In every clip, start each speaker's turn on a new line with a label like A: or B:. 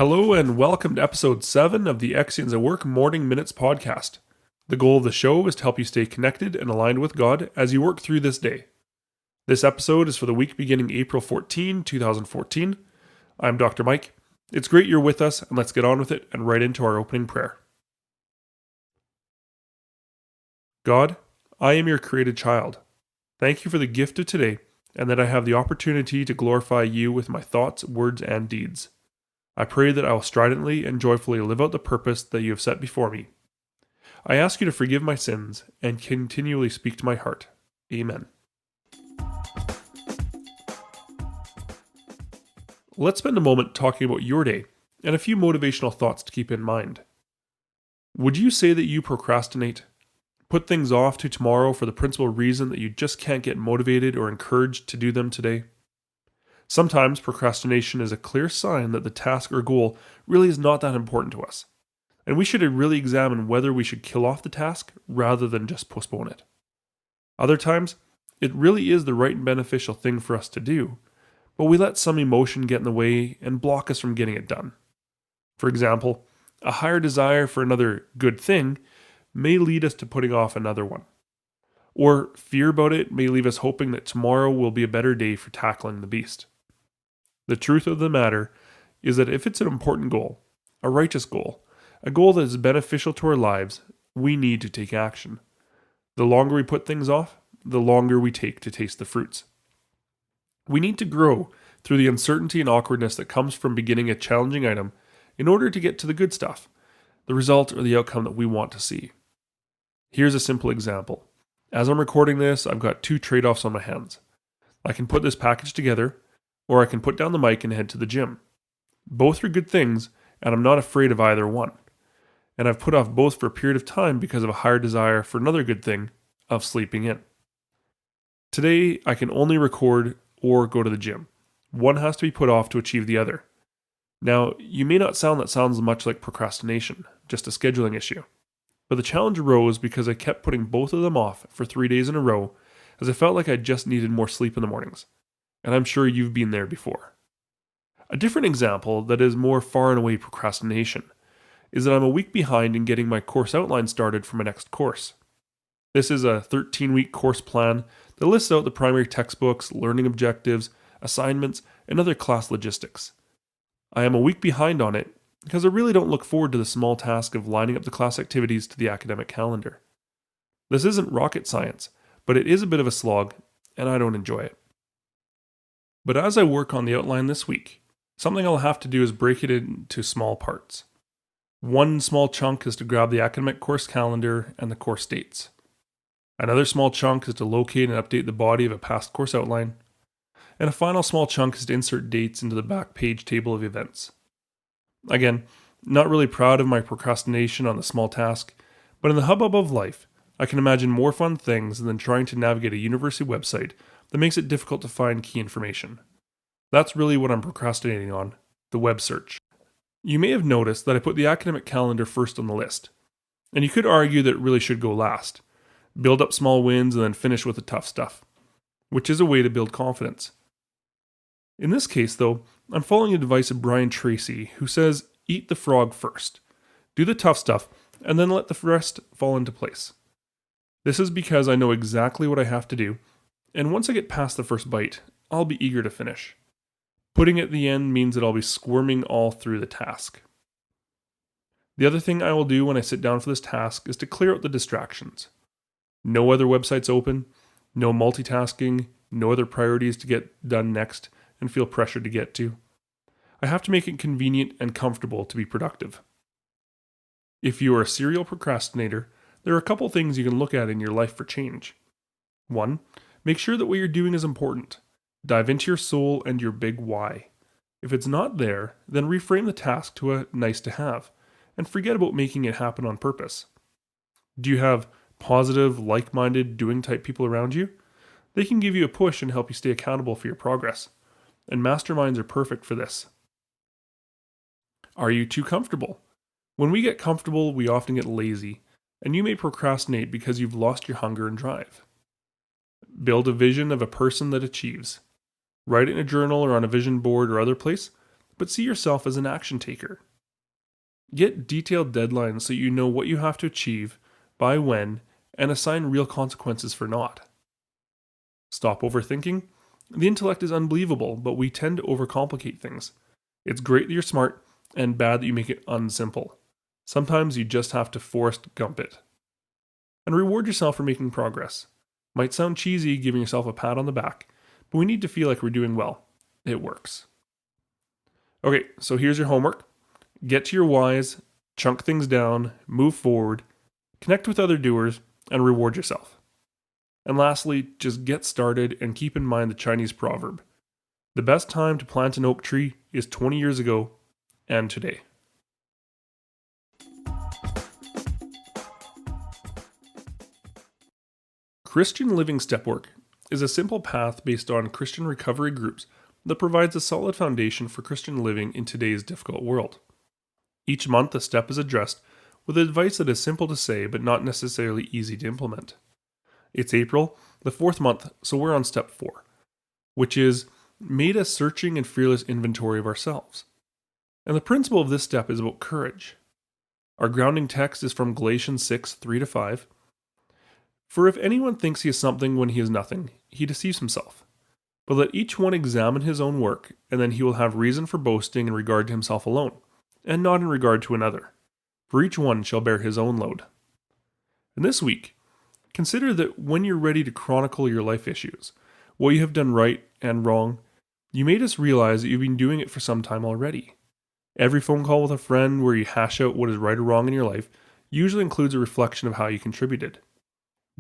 A: Hello and welcome to episode 7 of the XiansAtWork Morning Minutes podcast. The goal of the show is to help you stay connected and aligned with God as you work through this day. This episode is for the week beginning April 14, 2014. I'm Dr. Mike. It's great you're with us, and let's get on with it and right into our opening prayer. God, I am your created child. Thank you for the gift of today and that I have the opportunity to glorify you with my thoughts, words, and deeds. I pray that I will stridently and joyfully live out the purpose that you have set before me. I ask you to forgive my sins and continually speak to my heart. Amen. Let's spend a moment talking about your day and a few motivational thoughts to keep in mind. Would you say that you procrastinate? Put things off to tomorrow for the principal reason that you just can't get motivated or encouraged to do them today? Sometimes procrastination is a clear sign that the task or goal really is not that important to us, and we should really examine whether we should kill off the task rather than just postpone it. Other times, it really is the right and beneficial thing for us to do, but we let some emotion get in the way and block us from getting it done. For example, a higher desire for another good thing may lead us to putting off another one. Or fear about it may leave us hoping that tomorrow will be a better day for tackling the beast. The truth of the matter is that if it's an important goal, a righteous goal, a goal that is beneficial to our lives, we need to take action. The longer we put things off, the longer we take to taste the fruits. We need to grow through the uncertainty and awkwardness that comes from beginning a challenging item in order to get to the good stuff, the result or the outcome that we want to see. Here's a simple example. As I'm recording this, I've got two trade-offs on my hands. I can put this package together, or I can put down the mic and head to the gym. Both are good things, and I'm not afraid of either one. And I've put off both for a period of time because of a higher desire for another good thing, of sleeping in. Today, I can only record or go to the gym. One has to be put off to achieve the other. Now, you may not sounds much like procrastination, just a scheduling issue. But the challenge arose because I kept putting both of them off for 3 days in a row, as I felt like I just needed more sleep in the mornings. And I'm sure you've been there before. A different example that is more far and away procrastination is that I'm a week behind in getting my course outline started for my next course. This is a 13-week course plan that lists out the primary textbooks, learning objectives, assignments, and other class logistics. I am a week behind on it because I really don't look forward to the small task of lining up the class activities to the academic calendar. This isn't rocket science, but it is a bit of a slog, and I don't enjoy it. But as I work on the outline this week, something I'll have to do is break it into small parts. One small chunk is to grab the academic course calendar and the course dates. Another small chunk is to locate and update the body of a past course outline. And a final small chunk is to insert dates into the back page table of events. Again, not really proud of my procrastination on the small task, but in the hubbub of life, I can imagine more fun things than trying to navigate a university website that makes it difficult to find key information. That's really what I'm procrastinating on, the web search. You may have noticed that I put the academic calendar first on the list, and you could argue that it really should go last. Build up small wins and then finish with the tough stuff, which is a way to build confidence. In this case, though, I'm following the advice of Brian Tracy, who says, eat the frog first. Do the tough stuff, and then let the rest fall into place. This is because I know exactly what I have to do, and once I get past the first bite, I'll be eager to finish. Putting it at the end means that I'll be squirming all through the task. The other thing I will do when I sit down for this task is to clear out the distractions. No other websites open, no multitasking, no other priorities to get done next and feel pressured to get to. I have to make it convenient and comfortable to be productive. If you are a serial procrastinator, there are a couple things you can look at in your life for change. 1. Make sure that what you're doing is important. Dive into your soul and your big why. If it's not there, then reframe the task to a nice to have, and forget about making it happen on purpose. Do you have positive, like-minded, doing type people around you? They can give you a push and help you stay accountable for your progress. And masterminds are perfect for this. Are you too comfortable? When we get comfortable, we often get lazy, and you may procrastinate because you've lost your hunger and drive. Build a vision of a person that achieves. Write it in a journal or on a vision board or other place. but see yourself as an action taker. Get detailed deadlines so you know what you have to achieve, by when, and assign real consequences for not. Stop overthinking. The intellect is unbelievable, but we tend to overcomplicate things. It's great that you're smart, and bad that you make it unsimple. Sometimes you just have to Forrest Gump it. And reward yourself for making progress. Might sound cheesy giving yourself a pat on the back, but we need to feel like we're doing well. It works. Okay, so here's your homework. Get to your whys, chunk things down, move forward, connect with other doers, and reward yourself. And lastly, just get started and keep in mind the Chinese proverb. The best time to plant an oak tree is 20 years ago and today. Christian Living Step Work is a simple path based on Christian recovery groups that provides a solid foundation for Christian living in today's difficult world. Each month, a step is addressed with advice that is simple to say but not necessarily easy to implement. It's April, the 4th month, so we're on step 4, which is made a searching and fearless inventory of ourselves. And the principle of this step is about courage. Our grounding text is from Galatians 6, 3-5. For if anyone thinks he is something when he is nothing, he deceives himself. But let each one examine his own work, and then he will have reason for boasting in regard to himself alone, and not in regard to another. For each one shall bear his own load. And this week, consider that when you're ready to chronicle your life issues, what you have done right and wrong, you may just realize that you've been doing it for some time already. Every phone call with a friend where you hash out what is right or wrong in your life usually includes a reflection of how you contributed.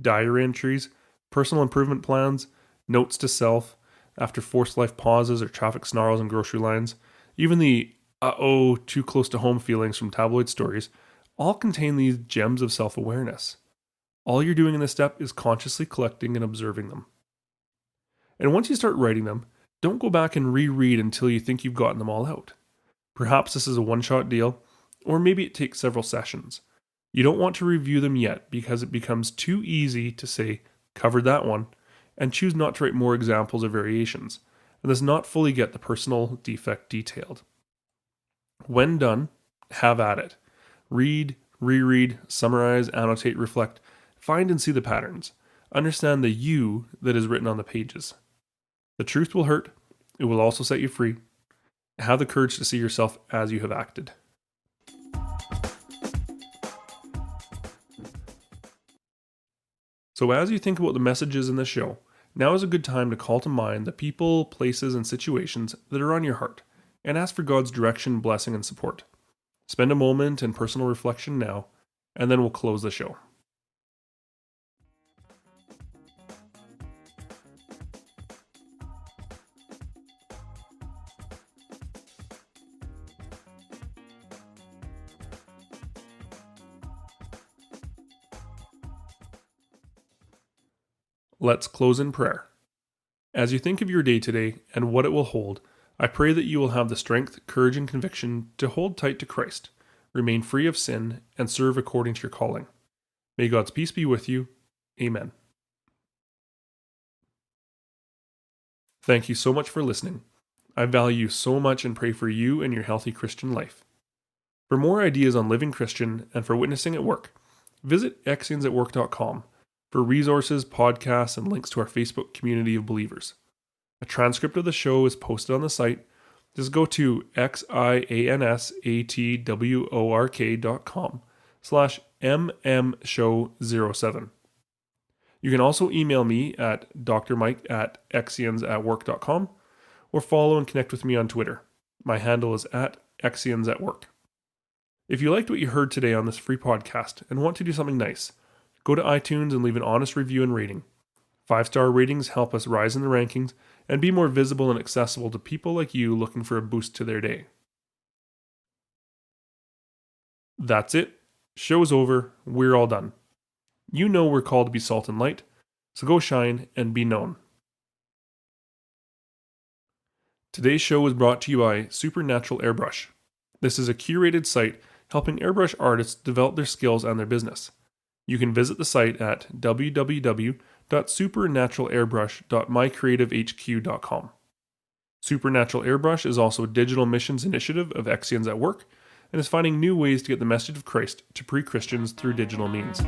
A: Diary entries, personal improvement plans, notes to self, after forced life pauses or traffic snarls in grocery lines, even the too close to home feelings from tabloid stories, all contain these gems of self-awareness. All you're doing in this step is consciously collecting and observing them. And once you start writing them, don't go back and reread until you think you've gotten them all out. Perhaps this is a one-shot deal, or maybe it takes several sessions. You don't want to review them yet because it becomes too easy to say, covered that one, and choose not to write more examples or variations, and thus not fully get the personal defect detailed. When done, have at it. Read, reread, summarize, annotate, reflect, find and see the patterns. Understand the you that is written on the pages. The truth will hurt. It will also set you free. Have the courage to see yourself as you have acted. So as you think about the messages in this show, now is a good time to call to mind the people, places, and situations that are on your heart, and ask for God's direction, blessing, and support. Spend a moment in personal reflection now, and then we'll close the show. Let's close in prayer. As you think of your day today and what it will hold, I pray that you will have the strength, courage, and conviction to hold tight to Christ, remain free of sin, and serve according to your calling. May God's peace be with you. Amen. Thank you so much for listening. I value you so much and pray for you and your healthy Christian life. For more ideas on living Christian and for witnessing at work, visit XiansAtWork.com for resources, podcasts, and links to our Facebook community of believers. A transcript of the show is posted on the site. Just go to XiansAtWork.com/MMShow07. You can also email me at drmike@XiansAtWork.com or follow and connect with me on Twitter. My handle is @XiansAtWork. If you liked what you heard today on this free podcast and want to do something nice, go to iTunes and leave an honest review and rating. 5-star ratings help us rise in the rankings and be more visible and accessible to people like you looking for a boost to their day. That's it. Show's over. We're all done. You know we're called to be salt and light, so go shine and be known. Today's show was brought to you by Supernatural Airbrush. This is a curated site helping airbrush artists develop their skills and their business. You can visit the site at www.supernaturalairbrush.mycreativehq.com. Supernatural Airbrush is also a digital missions initiative of XiansAtWork and is finding new ways to get the message of Christ to pre-Christians through digital means.